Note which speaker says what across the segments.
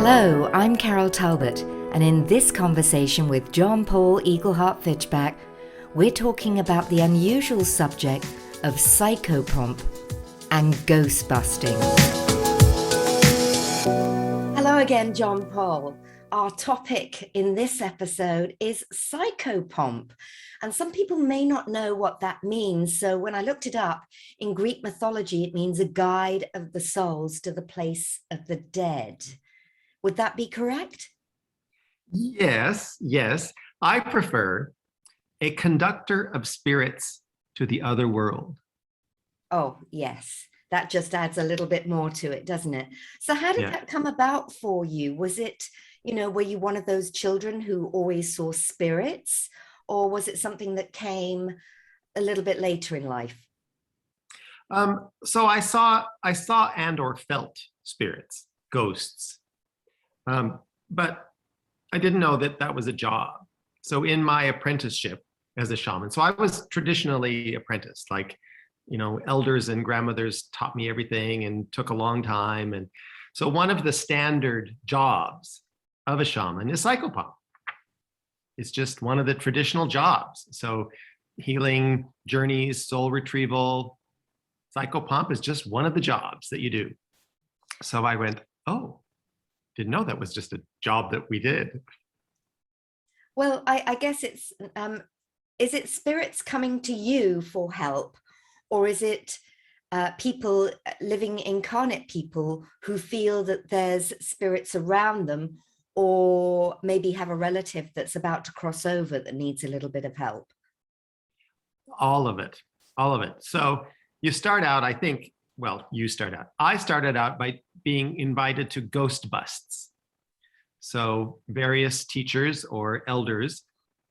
Speaker 1: Hello, I'm Carol Talbot, and in this conversation with John Paul Eagleheart Fischbach, we're talking about the unusual subject of PsychoPomp and ghostbusting. Hello again, John Paul. Our topic in this episode is PsychoPomp, and some people may not know what that means. So when I looked it up, in Greek mythology, it means a guide of the souls to the place of the dead. Would that be correct?
Speaker 2: Yes. I prefer a conductor of spirits to the other world.
Speaker 1: Oh, yes. That just adds a little bit more to it, doesn't it? So how did that come about for you? Was it, were you one of those children who always saw spirits, or was it something that came a little bit later in life?
Speaker 2: So I saw and or felt spirits, ghosts. But I didn't know that that was a job. So in my apprenticeship as a shaman, so I was traditionally apprenticed, like, elders and grandmothers taught me everything and took a long time. And so one of the standard jobs of a shaman is PsychoPomp. It's just one of the traditional jobs. So healing journeys, soul retrieval, PsychoPomp is just one of the jobs that you do. So I went, oh, didn't know that was just a job that we did.
Speaker 1: Well, I guess it's, is it spirits coming to you for help, or is it people living incarnate people who feel that there's spirits around them, or maybe have a relative that's about to cross over that needs a little bit of help?
Speaker 2: All of it. So you start out, I started out by being invited to ghost busts. So various teachers or elders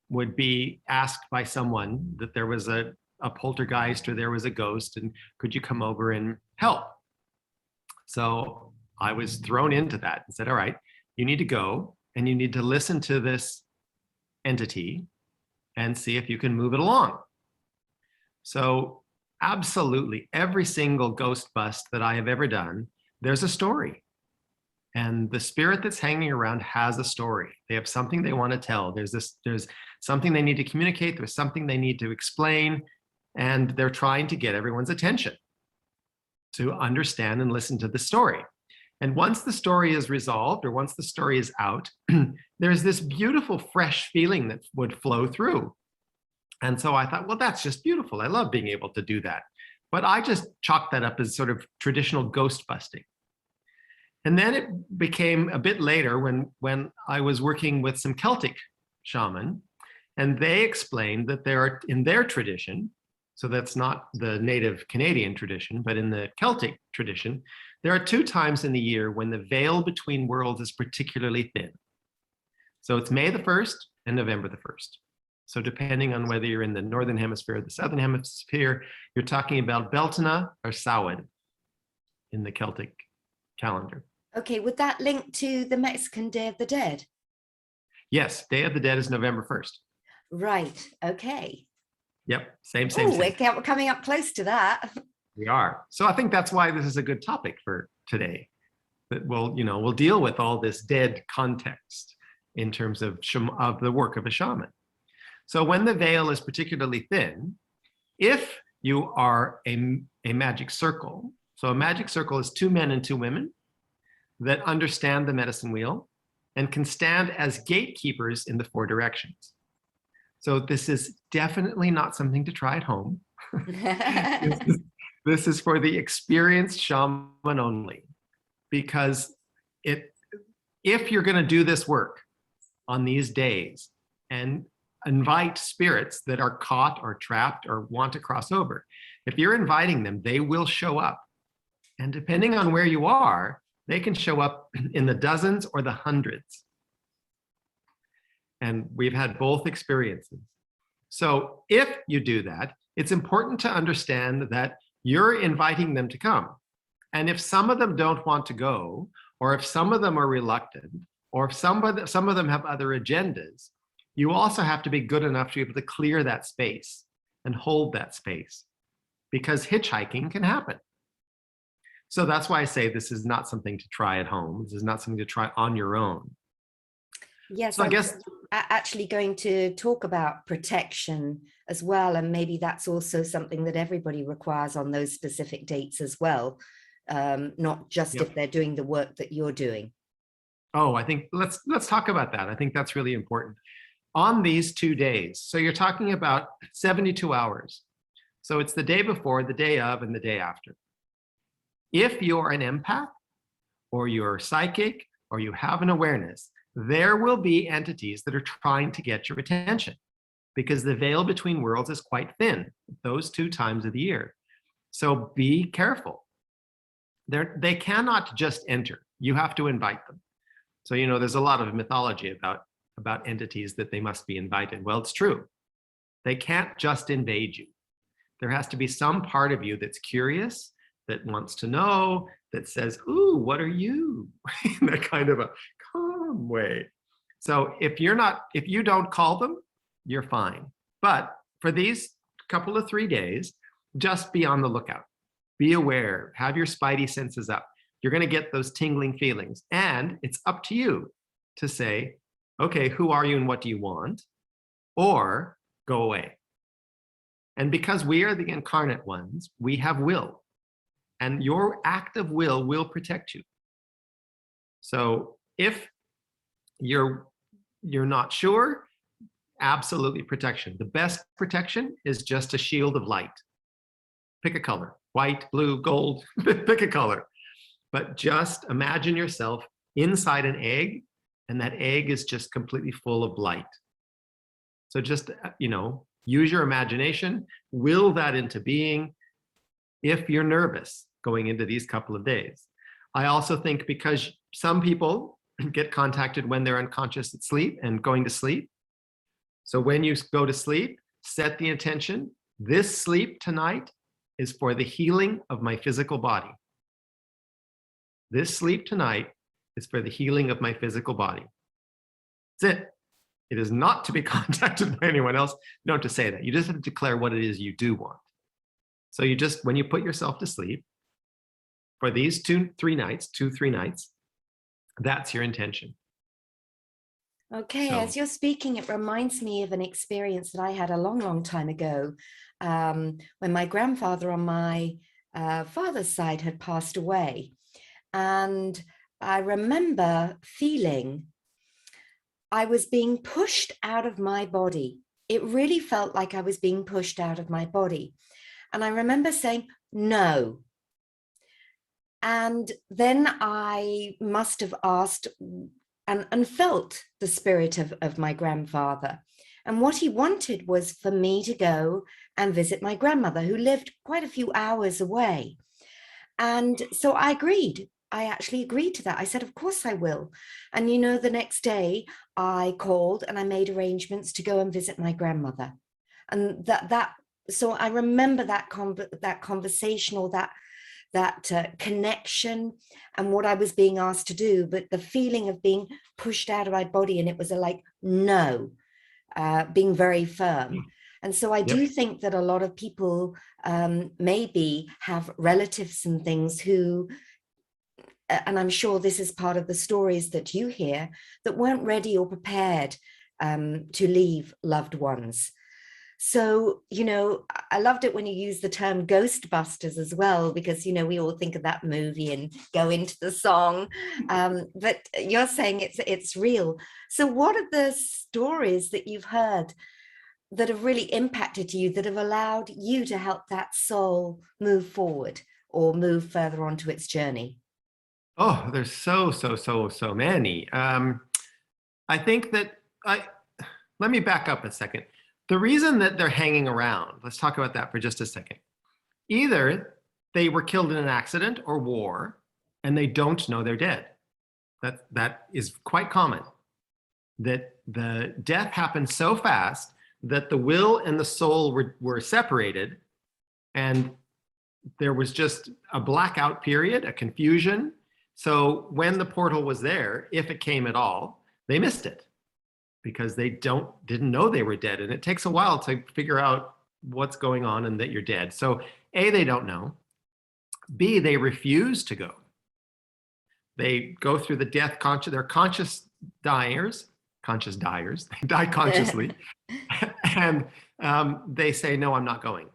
Speaker 2: would be asked by someone that there was a poltergeist or there was a ghost, and could you come over and help? So I was thrown into that and said, all right, you need to go and you need to listen to this entity and see if you can move it along. So absolutely every single ghost bust that I have ever done, there's a story. And the spirit that's hanging around has a story. They have something they want to tell. There's something they need to communicate. There's something they need to explain. And they're trying to get everyone's attention to understand and listen to the story. And once the story is resolved, or once the story is out, there's this beautiful, fresh feeling that would flow through. And so I thought, well, that's just beautiful. I love being able to do that. But I just chalked that up as sort of traditional ghost busting. And then it became a bit later when I was working with some Celtic shaman, and they explained that there are, in their tradition, so that's not the native Canadian tradition, but in the Celtic tradition, there are 2 times in the year when the veil between worlds is particularly thin. So it's May the 1st and November the 1st. So depending on whether you're in the Northern Hemisphere or the Southern Hemisphere, you're talking about Beltana or Samhain in the Celtic calendar.
Speaker 1: Okay, would that link to the Mexican Day of the Dead?
Speaker 2: Yes, Day of the Dead is November 1st.
Speaker 1: Right, okay.
Speaker 2: Yep, same.
Speaker 1: We're coming up close to that.
Speaker 2: We are. So I think that's why this is a good topic for today. That we'll deal with all this dead context in terms of the work of a shaman. So when the veil is particularly thin, if you are a magic circle, so a magic circle is 2 men and 2 women that understand the medicine wheel and can stand as gatekeepers in the 4 directions. So this is definitely not something to try at home. This is for the experienced shaman only, because if you're going to do this work on these days and invite spirits that are caught or trapped or want to cross over, if you're inviting them, they will show up. And depending on where you are, they can show up in the dozens or the hundreds. And we've had both experiences. So if you do that, it's important to understand that you're inviting them to come. And if some of them don't want to go, or if some of them are reluctant, or if some of them have other agendas, you also have to be good enough to be able to clear that space and hold that space, because hitchhiking can happen. So that's why I say this is not something to try at home. This is not something to try on your own.
Speaker 1: Yes,
Speaker 2: So I
Speaker 1: I was
Speaker 2: guess,
Speaker 1: actually going to talk about protection as well. And maybe that's also something that everybody requires on those specific dates as well, not just
Speaker 2: yep.
Speaker 1: if they're doing the work that you're doing.
Speaker 2: Oh, I think let's talk about that. I think that's really important. On these 2 days, so you're talking about 72 hours. So it's the day before, the day of, and the day after. If you're an empath, or you're psychic, or you have an awareness, there will be entities that are trying to get your attention because the veil between worlds is quite thin those 2 times of the year. So be careful. They cannot just enter. You have to invite them. So, there's a lot of mythology about entities that they must be invited. Well, it's true. They can't just invade you. There has to be some part of you that's curious, that wants to know, that says, ooh, what are you? In that kind of a calm way. So if you don't call them, you're fine. But for these couple of 3 days, just be on the lookout. Be aware, have your spidey senses up. You're going to get those tingling feelings. And it's up to you to say, okay, who are you and what do you want? Or go away. And because we are the incarnate ones, we have will. And your act of will protect you. So if you're not sure, absolutely protection. The best protection is just a shield of light. Pick a color, white, blue, gold, pick a color. But just imagine yourself inside an egg, and that egg is just completely full of light. So just, use your imagination, will that into being if you're nervous going into these couple of days. I also think because some people get contacted when they're unconscious at sleep and going to sleep. So when you go to sleep, set the intention. This sleep tonight is for the healing of my physical body. This sleep tonight is for the healing of my physical body. That's it. It is not to be contacted by anyone else. You don't have to say that. You just have to declare what it is you do want. So when you put yourself to sleep, for these 2-3 nights, that's your intention.
Speaker 1: Okay,
Speaker 2: So,
Speaker 1: as you're speaking, it reminds me of an experience that I had a long, long time ago, when my grandfather on my father's side had passed away. And I remember feeling I was being pushed out of my body. It really felt like I was being pushed out of my body. And I remember saying, no. And then I must have asked and felt the spirit of my grandfather. And what he wanted was for me to go and visit my grandmother, who lived quite a few hours away. And so I agreed. I actually agreed to that. I said, of course I will. And the next day I called and I made arrangements to go and visit my grandmother. And so I remember that conversation, or that connection, and what I was being asked to do, but the feeling of being pushed out of my body, and it was no, being very firm. And so I do think that a lot of people maybe have relatives and things who, and I'm sure this is part of the stories that you hear, that weren't ready or prepared to leave loved ones. So, I loved it when you used the term Ghostbusters as well, because, we all think of that movie and go into the song, but you're saying it's real. So what are the stories that you've heard that have really impacted you, that have allowed you to help that soul move forward or move further onto its journey?
Speaker 2: oh, there's so many. I think that let me back up a second. The reason that they're hanging around, let's talk about that for just a second. Either they were killed in an accident or war, and they don't know they're dead. That is quite common. That the death happened so fast that the will and the soul were separated, and there was just a blackout period, a confusion. So when the portal was there, if it came at all, they missed it because they didn't know they were dead. And it takes a while to figure out what's going on and that you're dead. So A, they don't know. B, they refuse to go. They go through the death conscious, they're conscious dyers, they die consciously. And they say, no, I'm not going.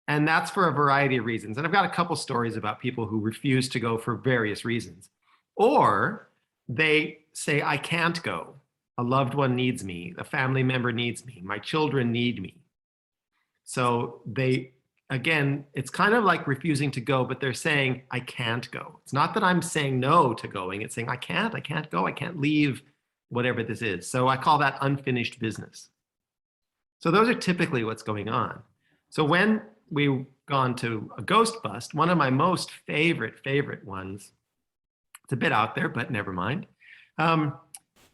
Speaker 2: And that's for a variety of reasons. And I've got a couple stories about people who refuse to go for various reasons. Or they say, I can't go. A loved one needs me. A family member needs me. My children need me. So they, again, it's kind of like refusing to go, but they're saying, I can't go. It's not that I'm saying no to going. It's saying, I can't go. I can't leave whatever this is. So I call that unfinished business. So those are typically what's going on. So when we've gone to a ghost bust, one of my most favorite ones, it's a bit out there, but never mind.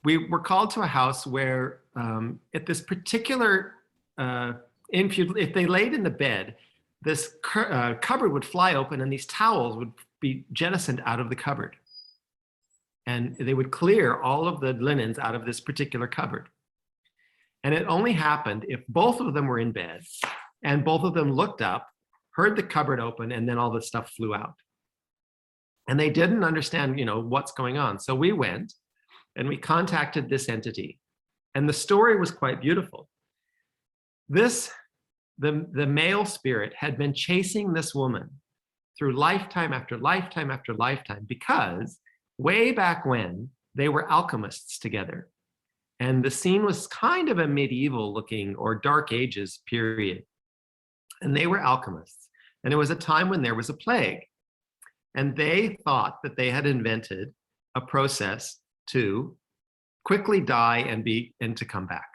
Speaker 2: We were called to a house where at this particular, if they laid in the bed, this cupboard would fly open and these towels would be jettisoned out of the cupboard. And they would clear all of the linens out of this particular cupboard. And it only happened if both of them were in bed and both of them looked up, heard the cupboard open, and then all the stuff flew out. And they didn't understand, what's going on. So we went and we contacted this entity. And the story was quite beautiful. The male spirit had been chasing this woman through lifetime after lifetime after lifetime, because way back when they were alchemists together. And the scene was kind of a medieval looking or dark ages period. And they were alchemists. And it was a time when there was a plague. And they thought that they had invented a process to quickly die and to come back.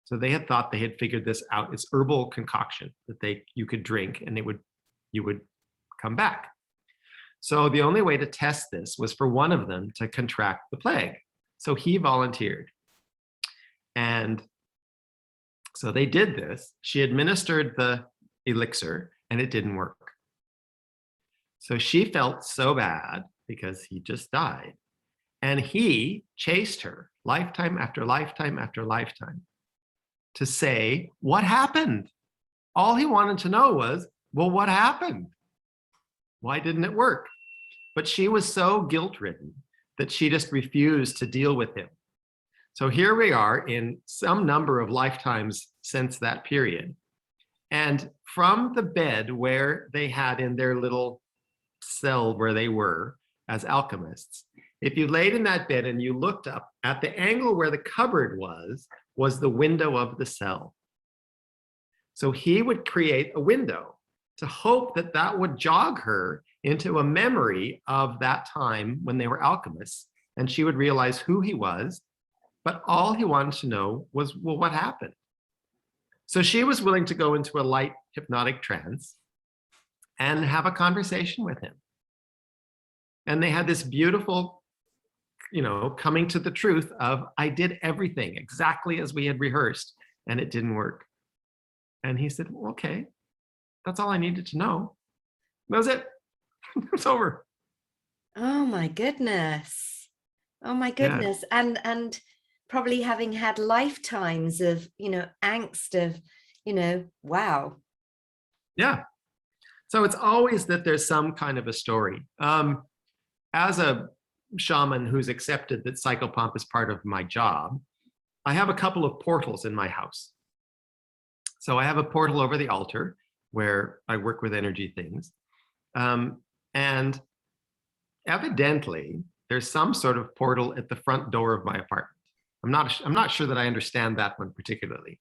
Speaker 2: So they had thought they had figured this out. It's herbal concoction that you could drink and you would come back. So the only way to test this was for one of them to contract the plague. So he volunteered. And so they did this. She administered the elixir and it didn't work. So she felt so bad because he just died. And he chased her lifetime after lifetime after lifetime to say, what happened? All he wanted to know was, well, what happened? Why didn't it work? But she was so guilt-ridden that she just refused to deal with him. So here we are in some number of lifetimes since that period. And from the bed where they had in their little cell where they were as alchemists, if you laid in that bed and you looked up at the angle where the cupboard was the window of the cell. So he would create a window to hope that that would jog her into a memory of that time when they were alchemists, and she would realize who he was, but all he wanted to know was, well, what happened? So she was willing to go into a light hypnotic trance and have a conversation with him. And they had this beautiful, coming to the truth of, I did everything exactly as we had rehearsed and it didn't work. And he said, well, okay, that's all I needed to know. That was it. It's over.
Speaker 1: Oh my goodness. Oh my goodness. Yeah. And probably having had lifetimes of, angst of, wow.
Speaker 2: Yeah. So it's always that there's some kind of a story. As a shaman who's accepted that PsychoPomp is part of my job, I have a couple of portals in my house. So I have a portal over the altar where I work with energy things. And evidently, there's some sort of portal at the front door of my apartment. I'm not sure that I understand that one particularly,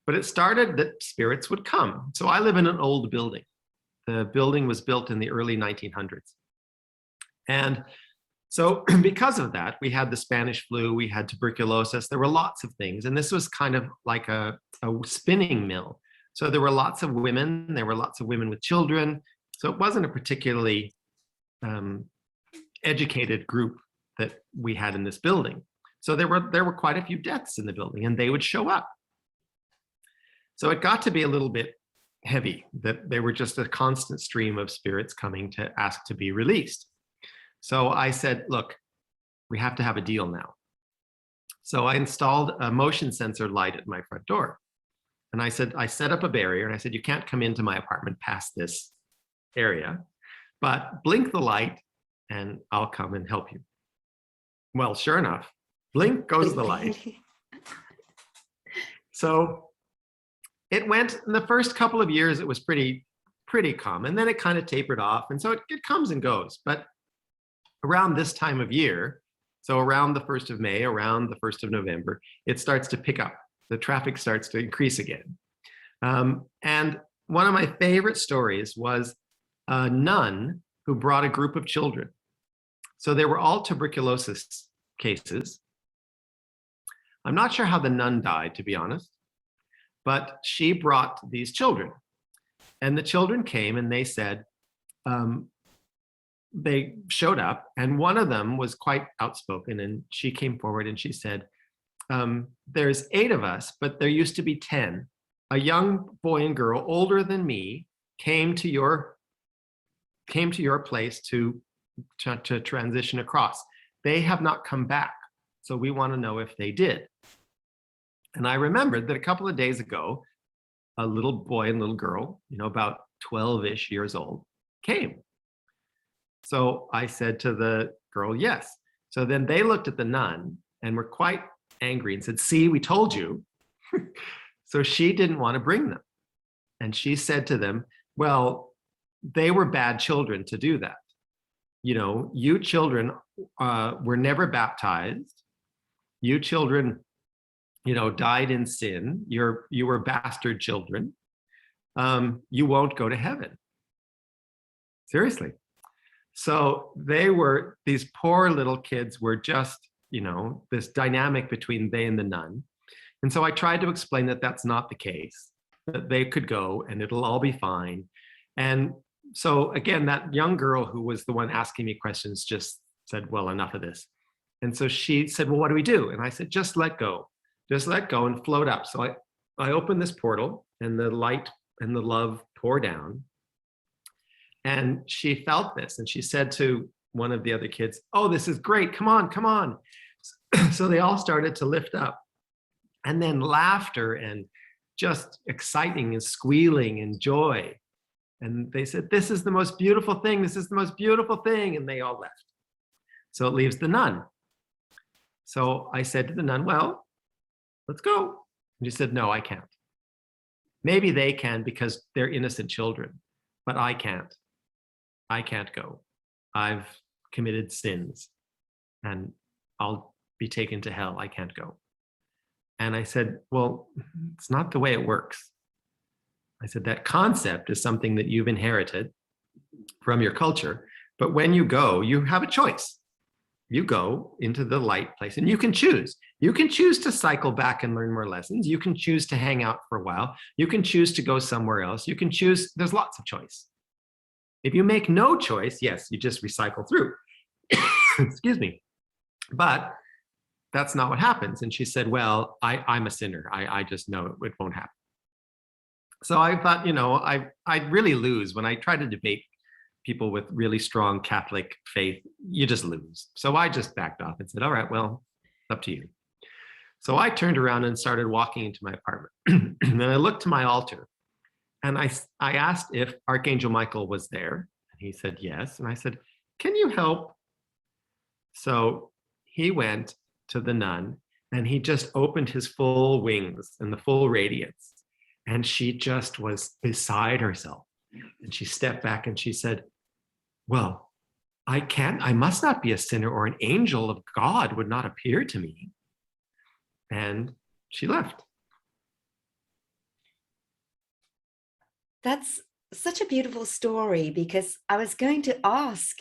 Speaker 2: but it started that spirits would come. So I live in an old building. The building was built in the early 1900s. And so because of that, we had the Spanish flu, we had tuberculosis, there were lots of things. And this was kind of like a spinning mill. So there were lots of women with children. So it wasn't a particularly educated group that we had in this building. So there were quite a few deaths in the building and they would show up. So it got to be a little bit heavy, that they were just a constant stream of spirits coming to ask to be released. So I said, look, we have to have a deal now. So I installed a motion sensor light at my front door. And I said, I set up a barrier and I said, you can't come into my apartment past this area. but blink the light and I'll come and help you. Well, sure enough, blink goes the light. So it went, in the first couple of years, it was pretty calm. And then it kind of tapered off. And so it comes and goes. But around this time of year, so around the 1st of May, around the 1st of November, it starts to pick up. The traffic starts to increase again. And one of my favorite stories was a nun who brought a group of children. So they were all tuberculosis cases. I'm not sure how the nun died, to be honest, but she brought these children. And the children came and they said, they showed up, and one of them was quite outspoken, and she came forward and she said, there's 8 of us, but there used to be 10. A young boy and girl older than me came to your place to transition across. They have not come back. So we want to know if they did. And I remembered that a couple of days ago, a little boy and little girl, about 12-ish years old, came. So I said to the girl, yes. So then they looked at the nun and were quite angry and said, see, we told you. So she didn't want to bring them. And she said to them, well, they were bad children to do that. You children were never baptized. You children, died in sin. You were bastard children. You won't go to heaven. Seriously. So these poor little kids were just, this dynamic between they and the nun. And so I tried to explain that that's not the case, that they could go and it'll all be fine. And so again, that young girl who was the one asking me questions just said, well, enough of this. And so she said, well, what do we do? And I said, just let go and float up. So I opened this portal and the light and the love pour down. And she felt this and she said to one of the other kids, oh, this is great. Come on, come on. So they all started to lift up, and then laughter and just exciting and squealing and joy. And they said, this is the most beautiful thing. This is the most beautiful thing. And they all left. So it leaves the nun. So I said to the nun, well, let's go. And she said, no, I can't. Maybe they can because they're innocent children, but I can't. I can't go. I've committed sins and I'll be taken to hell. I can't go. And I said, well, it's not the way it works. I said, that concept is something that you've inherited from your culture. But when you go, you have a choice. You go into the light place and you can choose. You can choose to cycle back and learn more lessons. You can choose to hang out for a while. You can choose to go somewhere else. You can choose, there's lots of choice. If you make no choice, yes, you just recycle through. Excuse me. But that's not what happens. And she said, well, I'm a sinner. I just know it won't happen. So I thought, I'd really lose when I try to debate people with really strong Catholic faith. You just lose. So I just backed off and said, all right, well, up to you. So I turned around and started walking into my apartment. And I looked to my altar and I asked if Archangel Michael was there. And he said, yes. And I said, can you help? So he went to the nun and he just opened his full wings and the full radiance. And she just was beside herself. And she stepped back and she said, well, I must not be a sinner, or an angel of God would not appear to me. And she left.
Speaker 1: That's such a beautiful story, because I was going to ask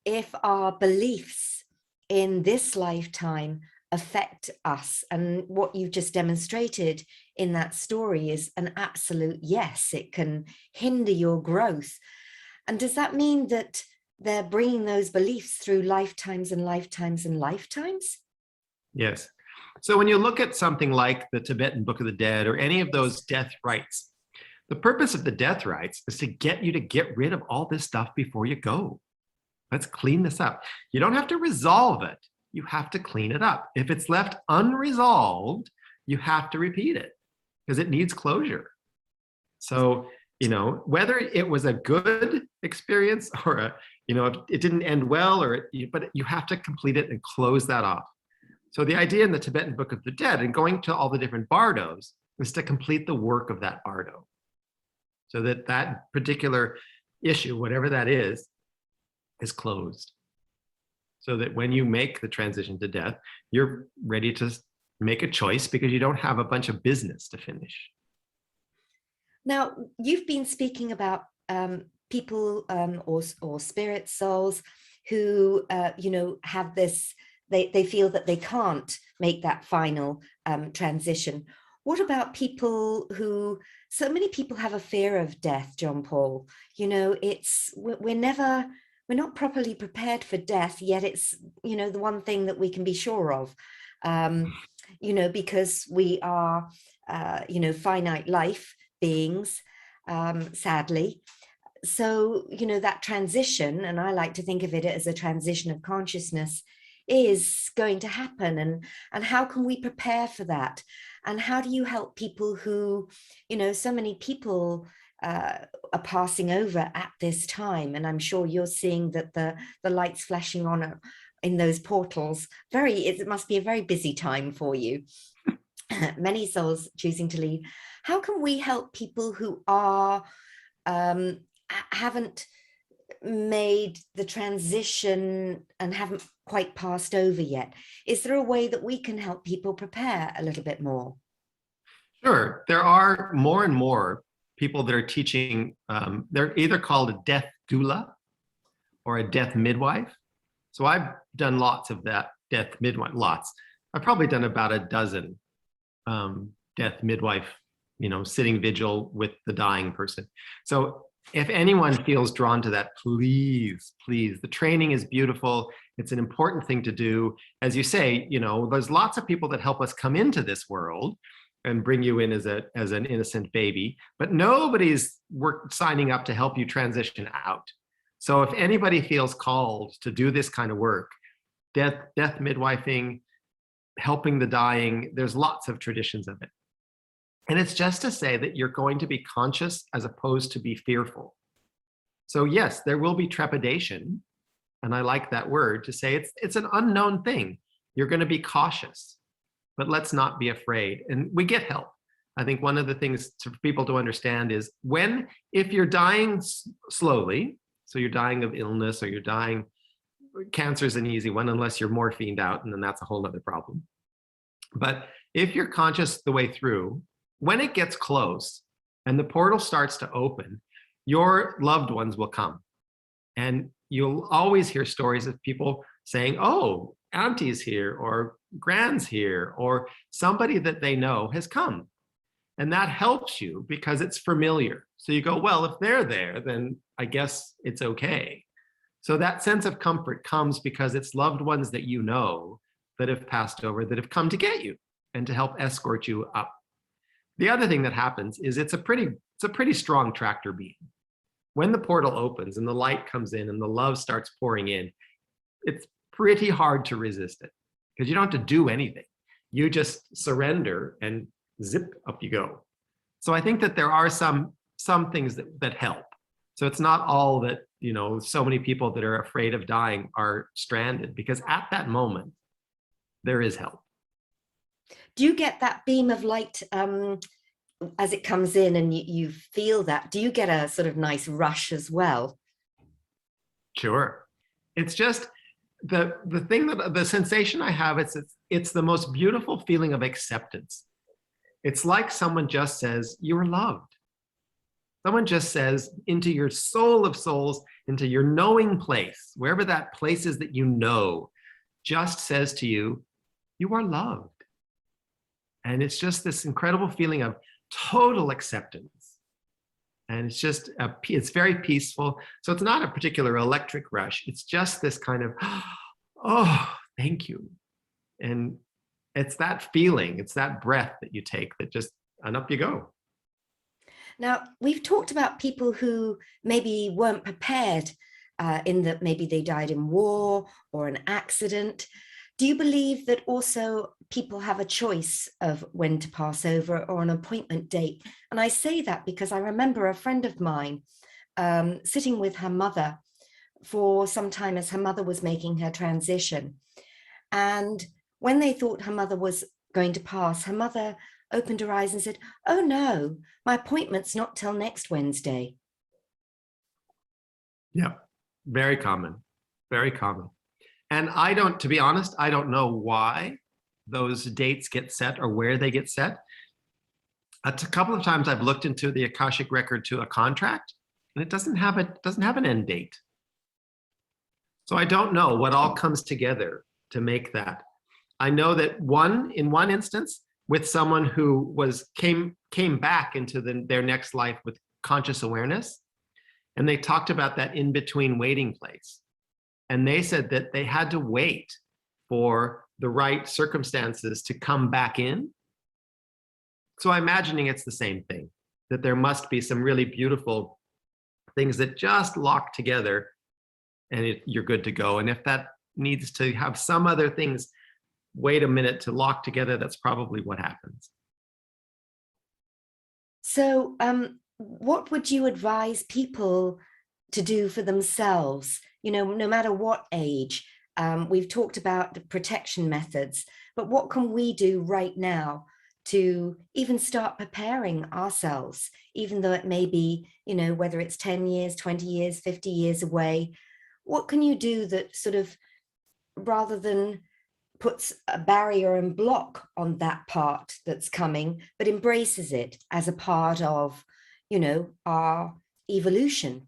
Speaker 1: if our beliefs in this lifetime affect us. And what you've just demonstrated in that story is an absolute yes. It can hinder your growth. And does that mean that they're bringing those beliefs through lifetimes and lifetimes and lifetimes?
Speaker 2: Yes. So when you look at something like the Tibetan Book of the Dead or any of those death rites, the purpose of the death rites is to get you to get rid of all this stuff before you go. Let's clean this up. You don't have to resolve it. You have to clean it up. If it's left unresolved, you have to repeat it because it needs closure. So whether it was a good experience or it didn't end well, but you have to complete it and close that off. So the idea in the Tibetan Book of the Dead and going to all the different bardos is to complete the work of that bardo, so that that particular issue, whatever that is closed. So that when you make the transition to death, you're ready to make a choice because you don't have a bunch of business to finish.
Speaker 1: Now, you've been speaking about people or spirit souls who, have this, they feel that they can't make that final transition. What about people who, so many people have a fear of death, John Paul? We're not properly prepared for death, yet it's, the one thing that we can be sure of, because we are, finite life beings, sadly. So, that transition, and I like to think of it as a transition of consciousness, is going to happen. And how can we prepare for that? And how do you help people who, so many people are passing over at this time? And I'm sure you're seeing that the lights flashing on in those portals. It must be a very busy time for you. Many souls choosing to leave. How can we help people who are haven't made the transition and haven't quite passed over yet? Is there a way that we can help people prepare a little bit more?
Speaker 2: Sure. There are more and more people that are teaching, they're either called a death doula or a death midwife. So I've done lots of that death midwife, lots. I've probably done about a dozen death midwife, sitting vigil with the dying person. So if anyone feels drawn to that, please, the training is beautiful. It's an important thing to do. As you say, there's lots of people that help us come into this world and bring you in as an innocent baby, but nobody's signing up to help you transition out. So if anybody feels called to do this kind of work, death midwifing, helping the dying, there's lots of traditions of it. And it's just to say that you're going to be conscious as opposed to be fearful. So yes, there will be trepidation. And I like that word to say it's an unknown thing. You're going to be cautious, but let's not be afraid. And we get help. I think one of the things for people to understand is if you're dying slowly, so you're dying of illness or you're dying, cancer is an easy one unless you're morphined out, and then that's a whole other problem. But if you're conscious the way through, when it gets close and the portal starts to open, your loved ones will come. And you'll always hear stories of people saying, oh, auntie's here, or grand's here, or somebody that they know has come. And that helps you because it's familiar. So you go, well, if they're there, then I guess it's okay. So that sense of comfort comes because it's loved ones that you know that have passed over, that have come to get you and to help escort you up. The other thing that happens is it's a pretty strong tractor beam. When the portal opens and the light comes in and the love starts pouring in, it's pretty hard to resist it because you don't have to do anything. You just surrender and zip, up you go. So I think that there are some things that help. So it's not all that, so many people that are afraid of dying are stranded, because at that moment, there is help.
Speaker 1: Do you get that beam of light as it comes in and you feel that? Do you get a sort of nice rush as well?
Speaker 2: Sure. It's just the thing that the sensation I have, it's the most beautiful feeling of acceptance. It's like someone just says, you're loved. Someone just says into your soul of souls, into your knowing place, wherever that place is that just says to you, you are loved. And it's just this incredible feeling of total acceptance. And it's very peaceful. So it's not a particular electric rush. It's just this kind of, oh, thank you. And it's that feeling, it's that breath that you take that just, and up you go.
Speaker 1: Now, we've talked about people who maybe weren't prepared in that maybe they died in war or an accident. Do you believe that also people have a choice of when to pass over or an appointment date? And I say that because I remember a friend of mine sitting with her mother for some time as her mother was making her transition. And when they thought her mother was going to pass, her mother opened her eyes and said, "Oh no, my appointment's not till next Wednesday."
Speaker 2: Yeah, very common, very common. And I don't, to be honest, I don't know why those dates get set or where they get set. A couple of times I've looked into the Akashic record to a contract, and it doesn't have an end date. So I don't know what all comes together to make that. I know that in one instance, with someone who came back into their next life with conscious awareness, and they talked about that in between waiting place. And they said that they had to wait for the right circumstances to come back in. So I'm imagining it's the same thing, that there must be some really beautiful things that just lock together and you're good to go. And if that needs to have some other things, wait a minute, to lock together, that's probably what happens.
Speaker 1: So what would you advise people to do for themselves, no matter what age? We've talked about the protection methods, but what can we do right now to even start preparing ourselves, even though it may be, whether it's 10 years, 20 years, 50 years away? What can you do that sort of, rather than puts a barrier and block on that part that's coming, but embraces it as a part of, our evolution?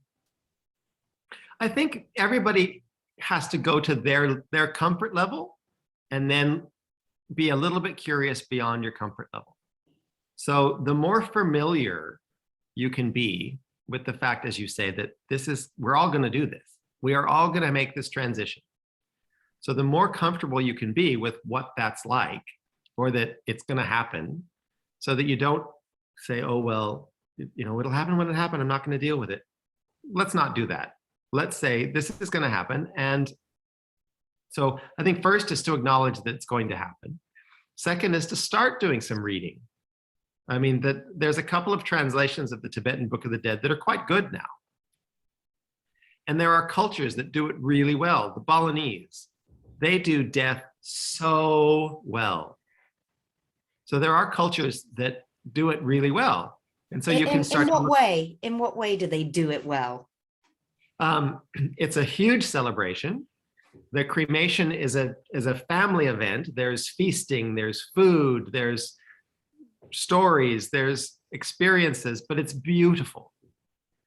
Speaker 2: I think everybody has to go to their comfort level and then be a little bit curious beyond your comfort level. So the more familiar you can be with the fact, as you say, that we're all going to do this. We are all going to make this transition. So the more comfortable you can be with what that's like, or that it's going to happen, so that you don't say, oh, well, it'll happen when it happens. I'm not going to deal with it. Let's not do that. Let's say this is going to happen. And so I think first is to acknowledge that it's going to happen. Second is to start doing some reading. I mean, there's a couple of translations of the Tibetan Book of the Dead that are quite good now. And there are cultures that do it really well. The Balinese, they do death so well. So there are cultures that do it really well. And so you can start.
Speaker 1: In what way? In what way do they do it well?
Speaker 2: It's a huge celebration. The cremation is a family event. There's feasting, there's food, there's stories, there's experiences, but it's beautiful.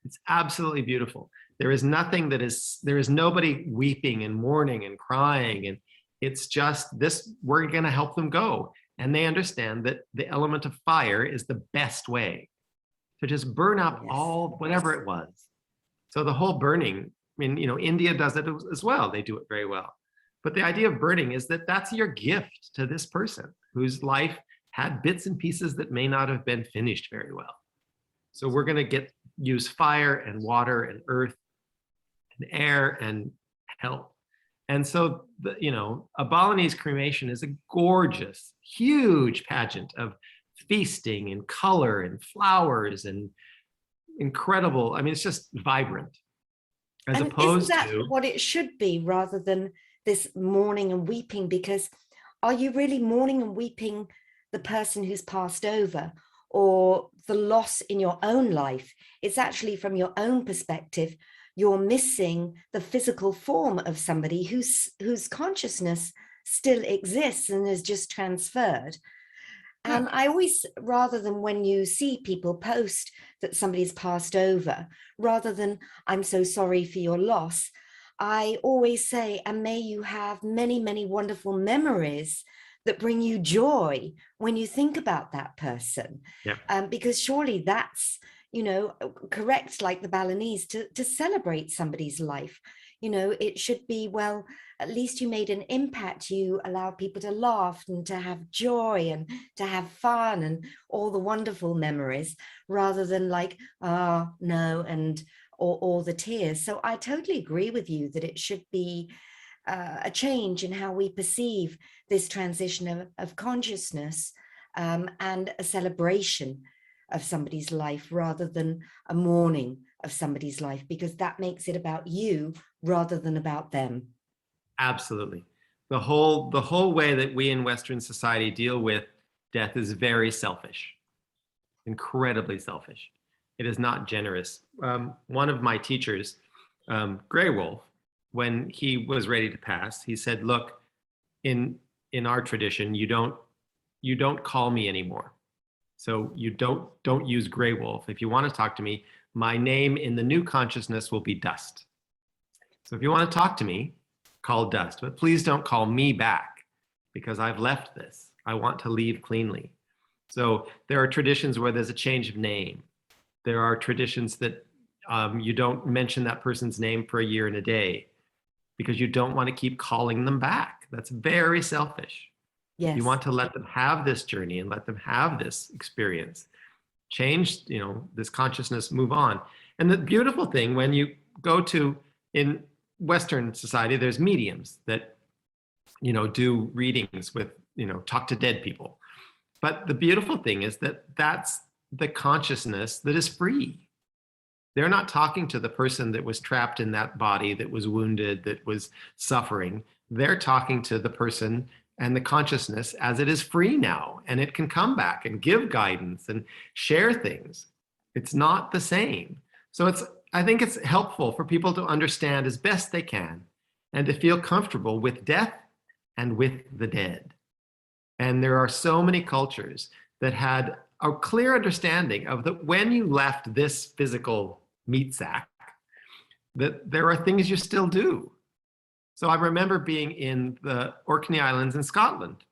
Speaker 2: It's absolutely beautiful. There is nobody weeping and mourning and crying. And it's just this, we're going to help them go. And they understand that the element of fire is the best way to just burn up all, whatever it was. So the whole burning, I mean, India does it as well. They do it very well. But the idea of burning is that that's your gift to this person whose life had bits and pieces that may not have been finished very well. So we're going to use fire and water and earth and air and help. And so, a Balinese cremation is a gorgeous, huge pageant of feasting and color and flowers and incredible. I mean, it's just vibrant. As
Speaker 1: and
Speaker 2: opposed
Speaker 1: isn't that
Speaker 2: to
Speaker 1: what it should be, rather than this mourning and weeping? Because are you really mourning and weeping the person who's passed over, or the loss in your own life? It's actually from your own perspective, you're missing the physical form of somebody whose consciousness still exists and is just transferred. And I always, rather than when you see people post that somebody's passed over, rather than "I'm so sorry for your loss," I always say, "And may you have many, many wonderful memories that bring you joy when you think about that person." Because surely that's, correct, like the Balinese, to celebrate somebody's life. It should be, well, at least you made an impact. You allowed people to laugh and to have joy and to have fun and all the wonderful memories, rather than like, "Oh, no," and all the tears. So I totally agree with you that it should be a change in how we perceive this transition of consciousness, and a celebration of somebody's life rather than a mourning of somebody's life, because that makes it about you rather than about them.
Speaker 2: Absolutely. The whole way that we in Western society deal with death is very selfish, incredibly selfish. It is not generous. One of my teachers, Grey Wolf, when he was ready to pass, he said, "Look, in our tradition, you don't call me anymore. So you don't use Grey Wolf. If you want to talk to me, my name in the new consciousness will be Dust. So if you want to talk to me, call Dust, but please don't call me back because I've left this. I want to leave cleanly." So there are traditions where there's a change of name. There are traditions that you don't mention that person's name for a year and a day because you don't want to keep calling them back. That's very selfish.
Speaker 1: Yes.
Speaker 2: You want to let them have this journey and let them have this experience. Change, this consciousness, move on. And the beautiful thing, when you go to, in Western society, there's mediums that, do readings with, talk to dead people. But the beautiful thing is that that's the consciousness that is free. They're not talking to the person that was trapped in that body, that was wounded, that was suffering. They're talking to the person and the consciousness as it is free now, and it can come back and give guidance and share things. It's not the same. So I think it's helpful for people to understand as best they can and to feel comfortable with death and with the dead. And there are so many cultures that had a clear understanding of that when you left this physical meat sack, that there are things you still do. So I remember being in the Orkney Islands in Scotland,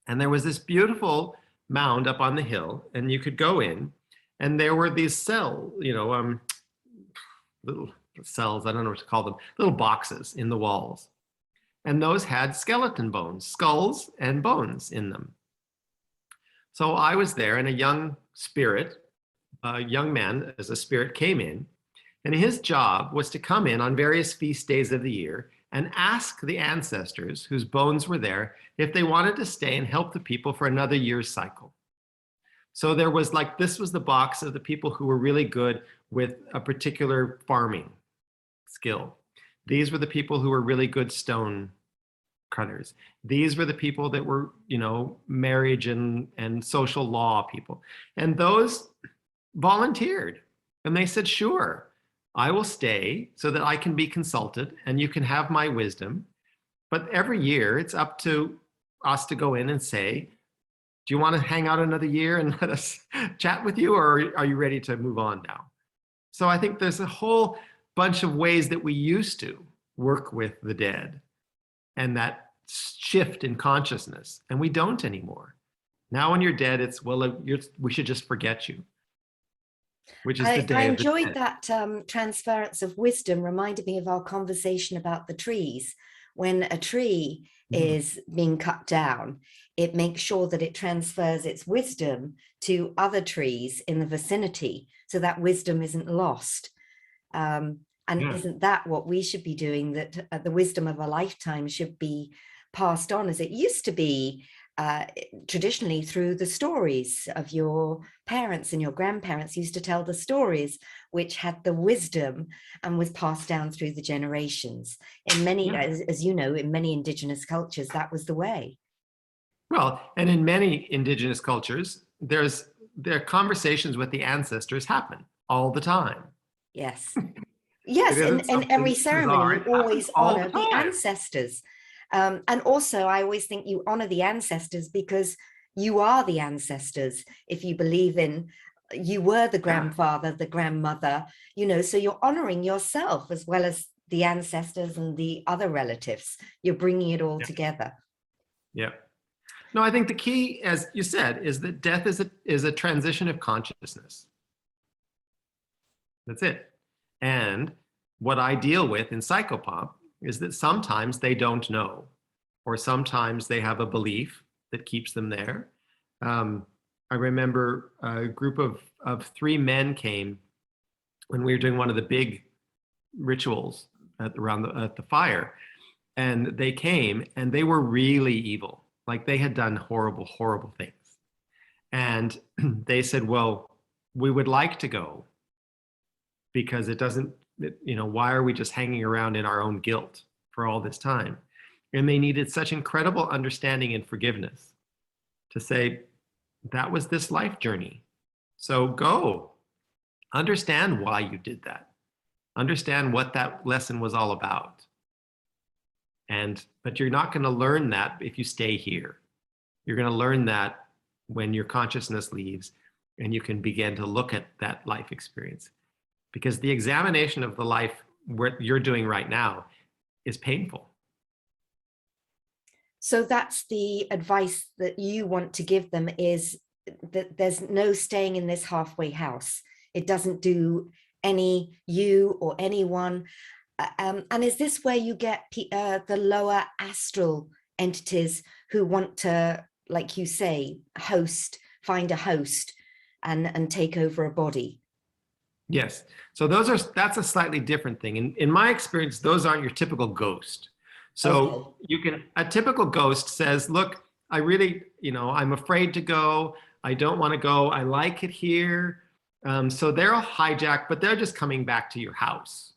Speaker 2: and there was this beautiful mound up on the hill, and you could go in, and there were these little cells, I don't know what to call them, little boxes in the walls. And those had skeleton bones, skulls and bones in them. So I was there, and a young man as a spirit came in, and his job was to come in on various feast days of the year and ask the ancestors whose bones were there if they wanted to stay and help the people for another year's cycle. So there was this was the box of the people who were really good with a particular farming skill. These were the people who were really good stone cutters. These were the people that were, marriage and social law people. And those volunteered. And they said, "Sure, I will stay so that I can be consulted and you can have my wisdom. But every year it's up to us to go in and say, do you want to hang out another year and let us chat with you, or are you ready to move on now?" So I think there's a whole bunch of ways that we used to work with the dead and that shift in consciousness, and we don't anymore. Now when you're dead, it's, we should just forget you, which is the day
Speaker 1: I
Speaker 2: of the
Speaker 1: enjoyed
Speaker 2: dead.
Speaker 1: that transference of wisdom, reminded me of our conversation about the trees. When a tree is being cut down, it makes sure that it transfers its wisdom to other trees in the vicinity, so that wisdom isn't lost. Isn't that what we should be doing, that the wisdom of a lifetime should be passed on as it used to be traditionally through the stories of your parents and your grandparents used to tell the stories, which had the wisdom and was passed down through the generations. In many, as you know, in many indigenous cultures, that was the way.
Speaker 2: Well, and in many indigenous cultures, there are conversations with the ancestors happen all the time.
Speaker 1: Yes. Yes, in every ceremony, you always honor the ancestors. And also, I always think you honor the ancestors because you are the ancestors. If you believe in, you were the grandfather, the grandmother, so you're honoring yourself as well as the ancestors and the other relatives. You're bringing it all together.
Speaker 2: Yeah. No, I think the key, as you said, is that death is a transition of consciousness. That's it. And what I deal with in PsychoPomp is that sometimes they don't know, or sometimes they have a belief that keeps them there. I remember a group of 3 men came when we were doing one of the big rituals at the fire. And they came and they were really evil. Like they had done horrible, horrible things. And they said, well, we would like to go because it doesn't, why are we just hanging around in our own guilt for all this time? And they needed such incredible understanding and forgiveness to say, that was this life journey. So go, understand why you did that. Understand what that lesson was all about. But you're not going to learn that if you stay here. You're going to learn that when your consciousness leaves and you can begin to look at that life experience. Because the examination of the life what you're doing right now is painful.
Speaker 1: So that's the advice that you want to give them, is that there's no staying in this halfway house. It doesn't do any you or anyone. And is this where you get the lower astral entities who want to, like you say, find a host and take over a body?
Speaker 2: Yes. So that's a slightly different thing. In my experience, those aren't your typical ghost. So okay. A typical ghost says, look, I really, I'm afraid to go. I don't want to go. I like it here. So they're a hijack, but they're just coming back to your house.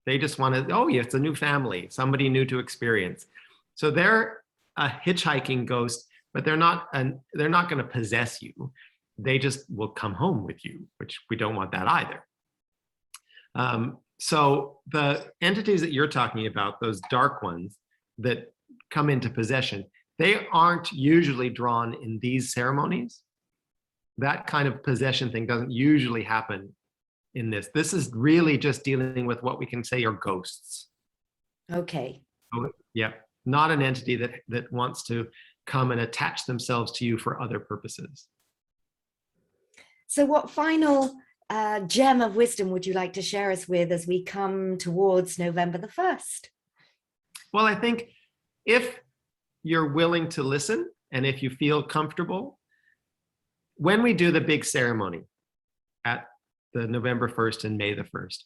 Speaker 2: They just want to, oh yeah, it's a new family, somebody new to experience. So they're a hitchhiking ghost, but they're not going to possess you. They just will come home with you, which we don't want that either. So the entities that you're talking about, those dark ones that come into possession, they aren't usually drawn in these ceremonies. That kind of possession thing doesn't usually happen in this. This is really just dealing with what we can say are ghosts.
Speaker 1: Okay.
Speaker 2: So, yeah, not an entity that wants to come and attach themselves to you for other purposes.
Speaker 1: So what final gem of wisdom would you like to share us with as we come towards November the 1st?
Speaker 2: Well, I think if you're willing to listen and if you feel comfortable, when we do the big ceremony at the November 1st and May the 1st,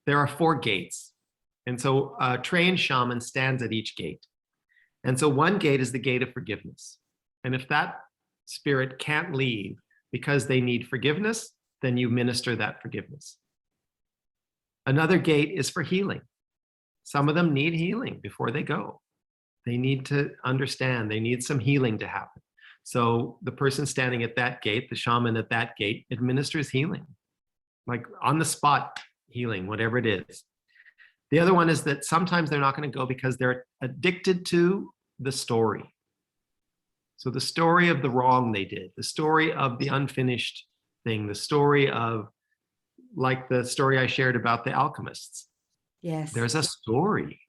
Speaker 2: there are 4 gates. And so a trained shaman stands at each gate. And so one gate is the gate of forgiveness. And if that spirit can't leave because they need forgiveness, then you minister that forgiveness. Another gate is for healing. Some of them need healing before they go. They need to understand, they need some healing to happen. So the person standing at that gate, the shaman at that gate, administers healing, like on the spot healing, whatever it is. The other one is that sometimes they're not going to go because they're addicted to the story. So the story of the wrong they did, the story of the unfinished thing, the story of, like the story I shared about the alchemists.
Speaker 1: Yes.
Speaker 2: There's a story.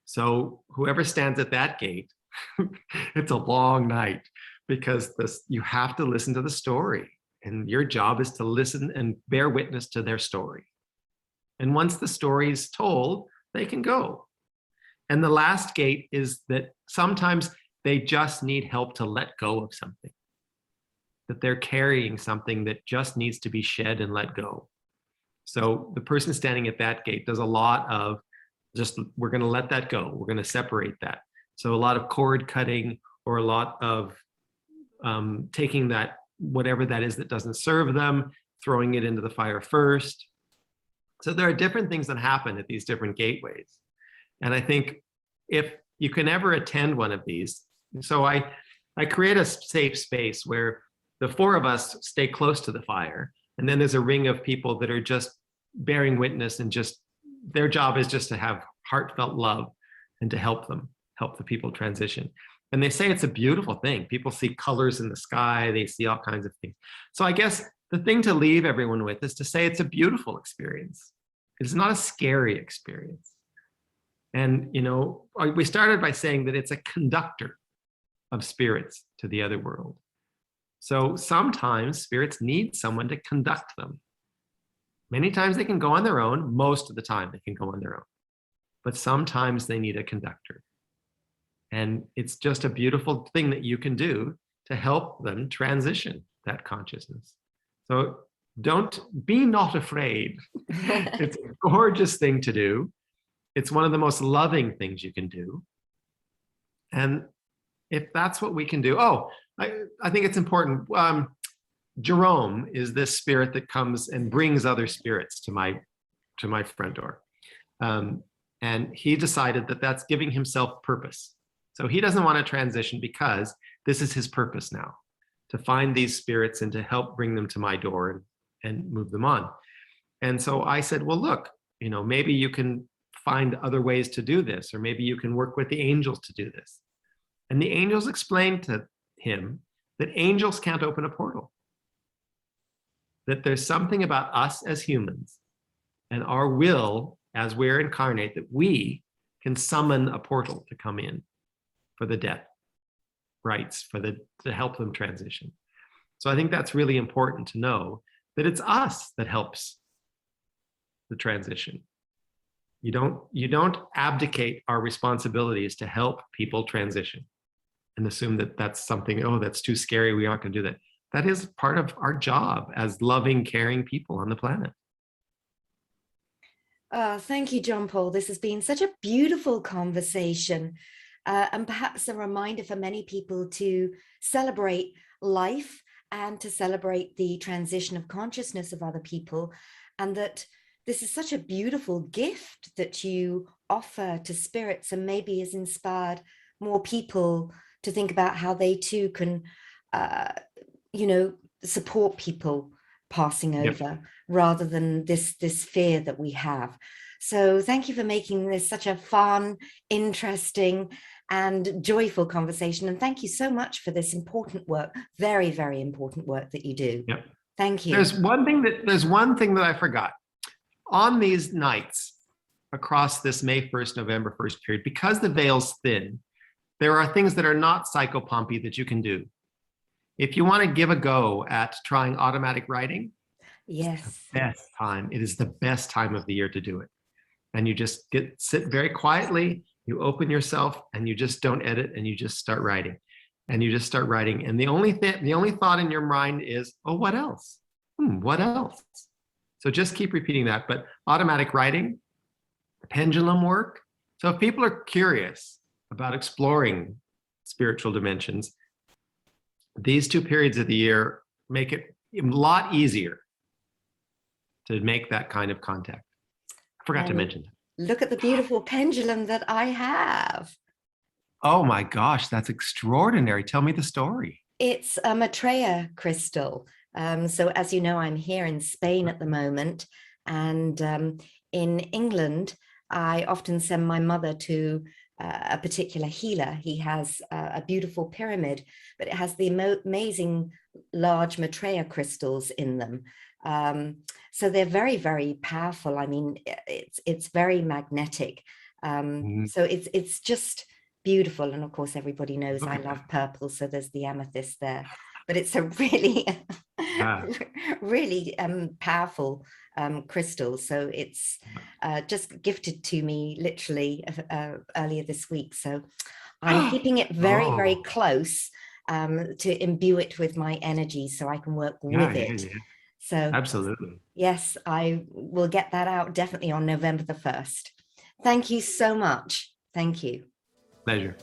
Speaker 2: So whoever stands at that gate, it's a long night because you have to listen to the story. And your job is to listen and bear witness to their story. And once the story is told, they can go. And the last gate is that sometimes they just need help to let go of something, that they're carrying something that just needs to be shed and let go. So the person standing at that gate does a lot of just, we're going to let that go. We're going to separate that. So a lot of cord cutting, or a lot of taking that, whatever that is that doesn't serve them, throwing it into the fire first. So there are different things that happen at these different gateways. And I think if you can ever attend one of these, so I create a safe space where the 4 of us stay close to the fire. And then there's a ring of people that are just bearing witness, and just their job is just to have heartfelt love and to help the people transition. And they say it's a beautiful thing. People see colors in the sky, they see all kinds of things. So I guess the thing to leave everyone with is to say it's a beautiful experience. It's not a scary experience. And, we started by saying that it's a conductor of spirits to the other world. So sometimes spirits need someone to conduct them. Many times they can go on their own. Most of the time they can go on their own. But sometimes they need a conductor. And it's just a beautiful thing that you can do to help them transition that consciousness. So be not afraid. It's a gorgeous thing to do. It's one of the most loving things you can do. And if that's what we can do, I think it's important. Jerome is this spirit that comes and brings other spirits to my front door. And he decided that that's giving himself purpose. So he doesn't want to transition because this is his purpose now, to find these spirits and to help bring them to my door and move them on. And so I said, well, look, maybe you can find other ways to do this, or maybe you can work with the angels to do this. And the angels explained to him that angels can't open a portal, that there's something about us as humans and our will as we're incarnate that we can summon a portal to come in for the death rites, to help them transition. So I think that's really important to know, that it's us that helps the transition. You don't abdicate our responsibilities to help people transition and assume that that's something, that's too scary, we aren't going to do that. That is part of our job as loving, caring people on the planet.
Speaker 1: Thank you, John Paul. This has been such a beautiful conversation, and perhaps a reminder for many people to celebrate life and to celebrate the transition of consciousness of other people, and that this is such a beautiful gift that you offer to spirits, and maybe has inspired more people to think about how they too can, support people passing over, rather than this fear that we have. So thank you for making this such a fun, interesting, and joyful conversation. And thank you so much for this important work, very, very important work that you do.
Speaker 2: Yep.
Speaker 1: Thank you.
Speaker 2: There's one thing that I forgot. On these nights across this May 1st, November 1st period, because the veil's thin, there are things that are not psychopompy that you can do. If you want to give a go at trying automatic writing,
Speaker 1: yes,
Speaker 2: best time. It is the best time of the year to do it. And you just sit very quietly, you open yourself, and you just don't edit, and you just start writing. And you just start writing. And the only thought in your mind is, oh, what else? What else? So just keep repeating that. But automatic writing, pendulum work. So if people are curious about exploring spiritual dimensions, these 2 periods of the year make it a lot easier to make that kind of contact. I forgot to mention that.
Speaker 1: Look at the beautiful pendulum that I have.
Speaker 2: Oh my gosh, that's extraordinary. Tell me the story.
Speaker 1: It's a Maitreya crystal. So as you know, I'm here in Spain at the moment, and in England, I often send my mother to a particular healer. He has a beautiful pyramid, but it has the amazing large Maitreya crystals in them. So they're very, very powerful. I mean, it's very magnetic. So it's just beautiful. And of course, everybody knows I love purple, so there's the amethyst there. But it's a really, really powerful crystal. So it's just gifted to me literally earlier this week. So I'm keeping it very, very close to imbue it with my energy so I can work with it. So
Speaker 2: absolutely.
Speaker 1: Yes, I will get that out definitely on November the 1st. Thank you so much. Thank you.
Speaker 2: Pleasure.